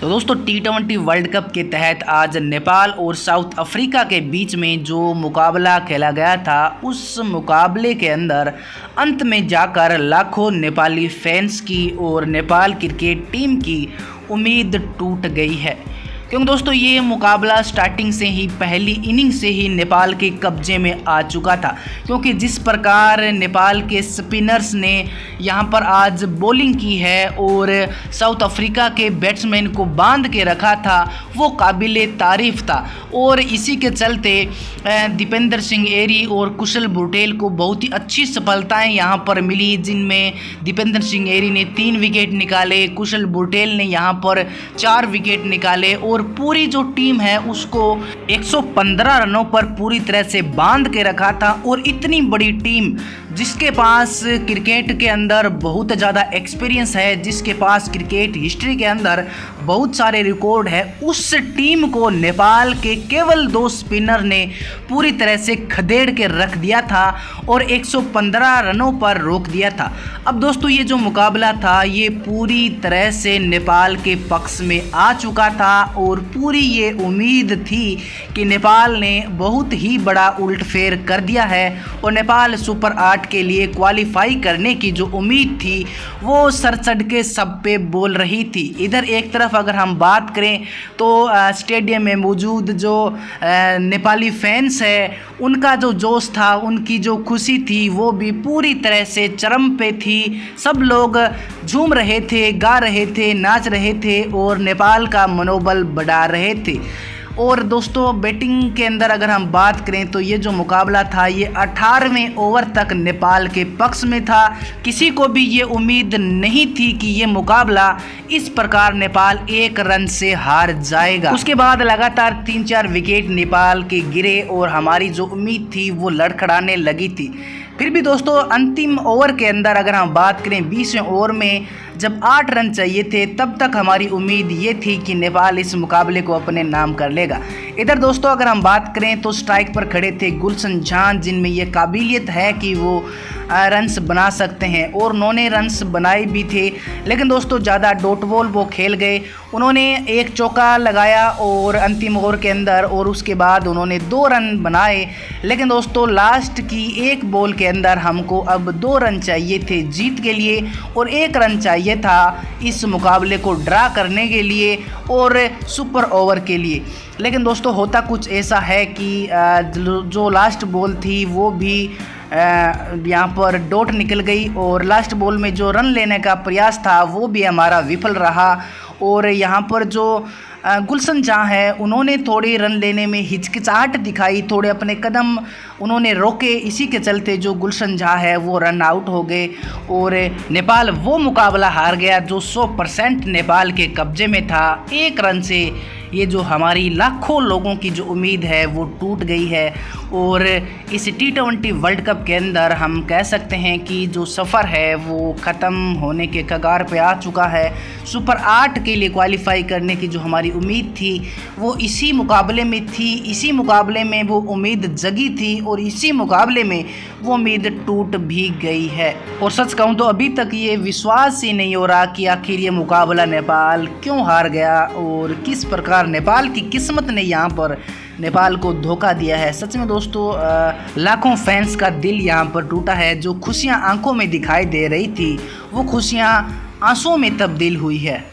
तो दोस्तों T20 world cup के तहत आज नेपाल और साउथ अफ्रीका के बीच में जो मुकाबला खेला गया था, उस मुकाबले के अंदर अंत में जाकर लाखों नेपाली फैंस की और नेपाल क्रिकेट टीम की उम्मीद टूट गई है। क्योंकि दोस्तों ये मुकाबला स्टार्टिंग से ही पहली इनिंग से ही नेपाल के कब्जे में आ चुका था, क्योंकि जिस प्रकार नेपाल के स्पिनर्स ने यहाँ पर आज बॉलिंग की है और साउथ अफ्रीका के बैट्समैन को बांध के रखा था, वो काबिले तारीफ़ था। और इसी के चलते दीपेंद्र सिंह एरी और कुशल बुटेल को बहुत ही अच्छी सफलताएं यहाँ पर मिली, जिनमें दीपेंद्र सिंह एरी ने 3 विकेट निकाले, कुशल बुटेल ने यहाँ पर 4 विकेट निकाले और पूरी जो टीम है उसको 115 रनों पर पूरी तरह से बांध के रखा था। और इतनी बड़ी टीम जिसके पास क्रिकेट के अंदर बहुत ज़्यादा एक्सपीरियंस है, जिसके पास क्रिकेट हिस्ट्री के अंदर बहुत सारे रिकॉर्ड है, उस टीम को नेपाल के केवल 2 स्पिनर ने पूरी तरह से खदेड़ के रख दिया था और 115 रनों पर रोक दिया था। अब दोस्तों ये जो मुकाबला था ये पूरी तरह से नेपाल के पक्ष में आ चुका था और पूरी ये उम्मीद थी कि नेपाल ने बहुत ही बड़ा उलटफेर कर दिया है और नेपाल सुपर 8 के लिए क्वालिफाई करने की जो उम्मीद थी वो सर चढ़ के सब पे बोल रही थी। इधर एक तरफ अगर हम बात करें तो स्टेडियम में मौजूद जो नेपाली फैंस है, उनका जो जोश था, उनकी जो खुशी थी, वो भी पूरी तरह से चरम पे थी। सब लोग झूम रहे थे, गा रहे थे, नाच रहे थे और नेपाल का मनोबल बढ़ा रहे थे। और दोस्तों बैटिंग के अंदर अगर हम बात करें तो ये जो मुकाबला था ये 18वें ओवर तक नेपाल के पक्ष में था। किसी को भी ये उम्मीद नहीं थी कि ये मुकाबला इस प्रकार नेपाल 1 रन से हार जाएगा। उसके बाद लगातार 3-4 विकेट नेपाल के गिरे और हमारी जो उम्मीद थी वो लड़खड़ाने लगी थी। फिर भी दोस्तों अंतिम ओवर के अंदर अगर हम बात करें 20वें ओवर में जब 8 रन चाहिए थे, तब तक हमारी उम्मीद ये थी कि नेपाल इस मुकाबले को अपने नाम कर लेगा। इधर दोस्तों अगर हम बात करें तो स्ट्राइक पर खड़े थे गुलशन जान, जिनमें ये काबिलियत है कि वो रन्स बना सकते हैं और उन्होंने रन्स बनाए भी थे। लेकिन दोस्तों ज़्यादा डॉट बॉल वो खेल गए। उन्होंने एक चौका लगाया और अंतिम ओवर के अंदर, और उसके बाद उन्होंने 2 रन बनाए। लेकिन दोस्तों लास्ट की 1 बॉल के अंदर हमको अब 2 रन चाहिए थे जीत के लिए और 1 रन चाहिए था इस मुकाबले को ड्रा करने के लिए और सुपर ओवर के लिए। लेकिन दोस्तों होता कुछ ऐसा है कि जो लास्ट बॉल थी वो भी यहाँ पर डॉट निकल गई और लास्ट बॉल में जो रन लेने का प्रयास था वो भी हमारा विफल रहा। और यहाँ पर जो गुलशन जहाँ है उन्होंने थोड़ी रन लेने में हिचकिचाहट दिखाई, थोड़े अपने कदम उन्होंने रोके। इसी के चलते जो गुलशन जहाँ है वो रन आउट हो गए और नेपाल वो मुकाबला हार गया जो 100% नेपाल के कब्जे में था। 1 रन से ये जो हमारी लाखों लोगों की जो उम्मीद है वो टूट गई है। और इस T20 वर्ल्ड कप के अंदर हम कह सकते हैं कि जो सफ़र है वो ख़त्म होने के कगार पे आ चुका है। सुपर 8 के लिए क्वालिफाई करने की जो हमारी उम्मीद थी वो इसी मुकाबले में थी, इसी मुकाबले में वो उम्मीद जगी थी और इसी मुकाबले में वो उम्मीद टूट भी गई है। और सच कहूँ तो अभी तक ये विश्वास ही नहीं हो रहा कि आखिर ये मुकाबला नेपाल क्यों हार गया और किस प्रकार नेपाल की किस्मत ने यहाँ पर नेपाल को धोखा दिया है। सच में दोस्तों लाखों फैंस का दिल यहाँ पर टूटा है। जो खुशियाँ आंखों में दिखाई दे रही थी वो खुशियाँ आंसुओं में तब्दील हुई है।